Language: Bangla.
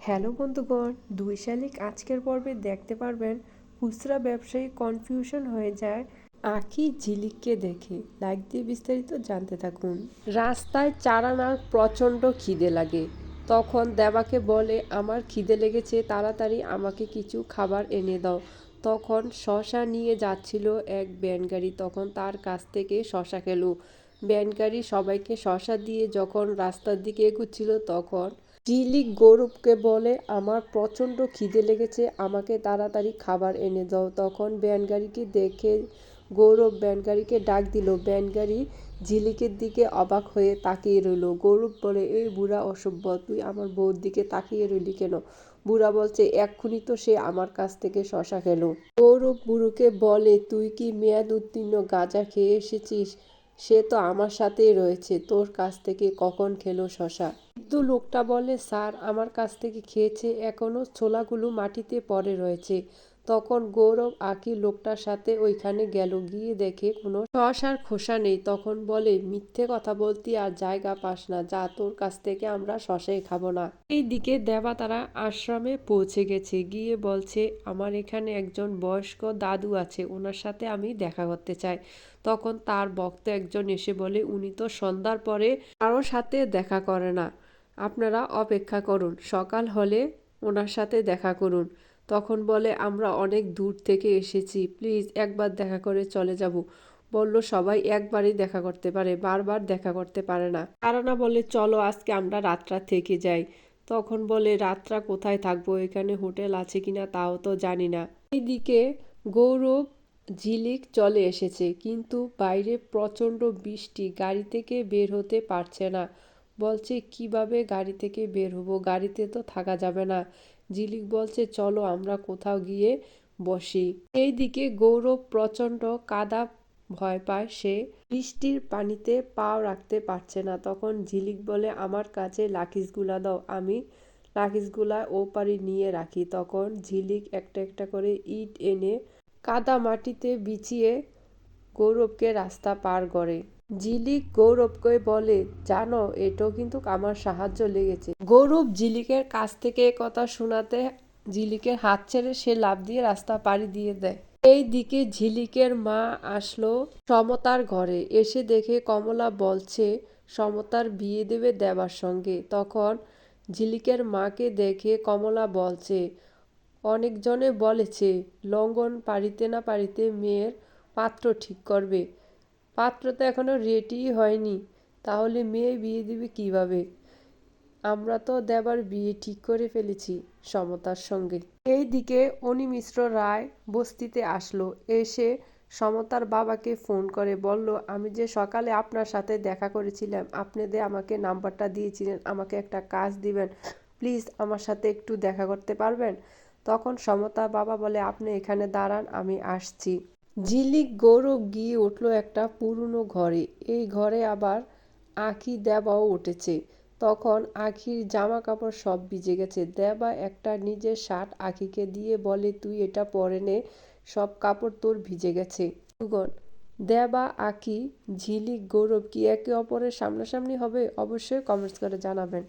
হ্যালো বন্ধুগণ, 2 শালিক আজকের পর্বে দেখতে পারবেন খুচরা ব্যবসায়ী কনফিউশন হয়ে যায় আঁখি ঝিলিককে দেখে। লাইক দিয়ে বিস্তারিত জানতে থাকুন। রাস্তায় চারানার প্রচণ্ড খিদে লাগে। তখন দেবাকে বলে, আমার খিদে লেগেছে, তাড়াতাড়ি আমাকে কিছু খাবার এনে দাও। তখন শশা নিয়ে যাচ্ছিল এক ভ্যানগাড়ি, তখন তার কাছ থেকে শশা খেলো। ভ্যানগাড়ি সবাইকে শশা দিয়ে যখন রাস্তার দিকে এগুচ্ছিল তখন ঝিলিক গৌরবকে বলে, আমার প্রচণ্ড খিদে লেগেছে, আমাকে তাড়াতাড়ি খাবার এনে দাও। তখন ভ্যানগাড়িকে দেখে গৌরব ভ্যানগাড়িকে ডাক দিল। ভ্যানগাড়ি ঝিলিকের দিকে অবাক হয়ে তাকিয়ে রইল। গৌরব বলে, এই বুড়া অসভ্য, তুই আমার বউর দিকে তাকিয়ে রইলি কেন? বুড়া বলছে, এক্ষুনি তো সে আমার কাছ থেকে শশা খেলো। গৌরব বুড়োকে বলে, তুই কি মেয়াদ উত্তীর্ণ গাঁজা খেয়ে এসেছিস? সে তো আমার সাথেই রয়েছে, তোর কাছ থেকে কখন খেলো শশা? কিন্তু লোকটা বলে, স্যার আমার কাছ থেকে খেয়েছে, এখনও ছোলাগুলো মাটিতে পড়ে রয়েছে। তখন গৌরব আঁখি লোকটার সাথে ওইখানে গেল, গিয়ে দেখে কোনো শসার খোসা নেই। তখন বলে, মিথ্যে কথা বলতি আর জায়গা পাস না, যা, তোর কাছ থেকে আমরা শসাই খাবো না। এইদিকে দেবা তারা আশ্রমে পৌঁছে গেছে, গিয়ে বলছে, আমার এখানে একজন বয়স্ক দাদু আছে, ওনার সাথে আমি দেখা করতে চাই। তখন তার ভক্ত একজন এসে বলে, উনি তো সন্ধ্যার পরে কারোর সাথে দেখা করে না, আপনারা অপেক্ষা করুন, সকাল হলে ওনার সাথে দেখা করুন। তখন বলে, আমরা অনেক দূর থেকে এসেছি, প্লিজ একবার দেখা করে চলে যাব। বলল, সবাই একবারই দেখা করতে পারে, বারবার দেখা করতে পারে না। তারানা বলে, চলো আজকে আমরা রাতটা থেকে যাই। তখন বলে, রাতটা কোথায় থাকবো, এখানে হোটেল আছে কিনা তাও তো জানি না। এইদিকে গৌরব ঝিলিক চলে এসেছে, কিন্তু বাইরে প্রচণ্ড বৃষ্টি, গাড়ি থেকে বের হতে পারছে না। বলছে, কিভাবে গাড়ি থেকে বের হবো, গাড়িতে তো থাকা যাবে না। ঝিলিক বলছে, চলো আমরা কোথাও গিয়ে বসি। এইদিকে গৌরব প্রচণ্ড কাদা ভয় পায়, সে বৃষ্টির পানিতে পাও রাখতে পারছে না। তখন ঝিলিক বলে, আমার কাছে লাকিসগুলা দাও, আমি লাকিসগুলা ও পারি নিয়ে রাখি। তখন ঝিলিক একটা একটা করে ইট এনে কাদা মাটিতে বিছিয়ে গৌরবকে রাস্তা পার করে। ঝিলিক গৌরবকে বলে, জানো এটাও কিন্তু আমার সাহায্য লেগেছে। গৌরব ঝিলিকের কাছ থেকে কথা শোনাতে ঝিলিকের হাত ছেড়ে সে লাফ দিয়ে রাস্তা পাড়ি দিয়ে দেয়। এই দিকে ঝিলিকের মা আসলো সমতার ঘরে, এসে দেখে কমলা বলছে সমতার বিয়ে দেবে দেবার সঙ্গে। তখন ঝিলিকের মাকে দেখে কমলা বলছে, অনেকজনে বলেছে লঙ্ঘন পারিতে না পারিতে মেয়ের পাত্র ঠিক করবে, পাত্র তো এখনো রেডিই হয়নি, তাহলে মেয়ে বিয়ে দিবে কিভাবে? আমরা তো দেবার বিয়ে ঠিক করে ফেলেছি সমতার সঙ্গে। এইদিকে অনিমিশ্র রায় বস্তিতে আসলো, এসে সমতার বাবাকে ফোন করে বলল, আমি যে সকালে আপনার সাথে দেখা করেছিলাম, আপনি যে আমাকে নাম্বারটা দিয়েছিলেন, আমাকে একটা কাজ দিবেন, প্লিজ আমার সাথে একটু দেখা করতে পারবেন? তখন সমতার বাবা বলে, আপনি এখানে দাঁড়ান, আমি আসছি। ঝিলিক গৌরব গিয়ে উঠল একটা পুরনো ঘরে। এই ঘরে আবার আঁখি দেবাও উঠেছে। তখন আঁখির জামা কাপড় সব ভিজে গেছে। দেবা একটা নিজের শার্ট আঁখিকে দিয়ে বলে, তুই এটা পরে নে, সব কাপড় তোর ভিজে গেছে। দেবা, আঁখি, ঝিলিক, গৌরব কি একে অপরের সামনাসামনি হবে? অবশ্যই কমেন্টস করে জানাবেন।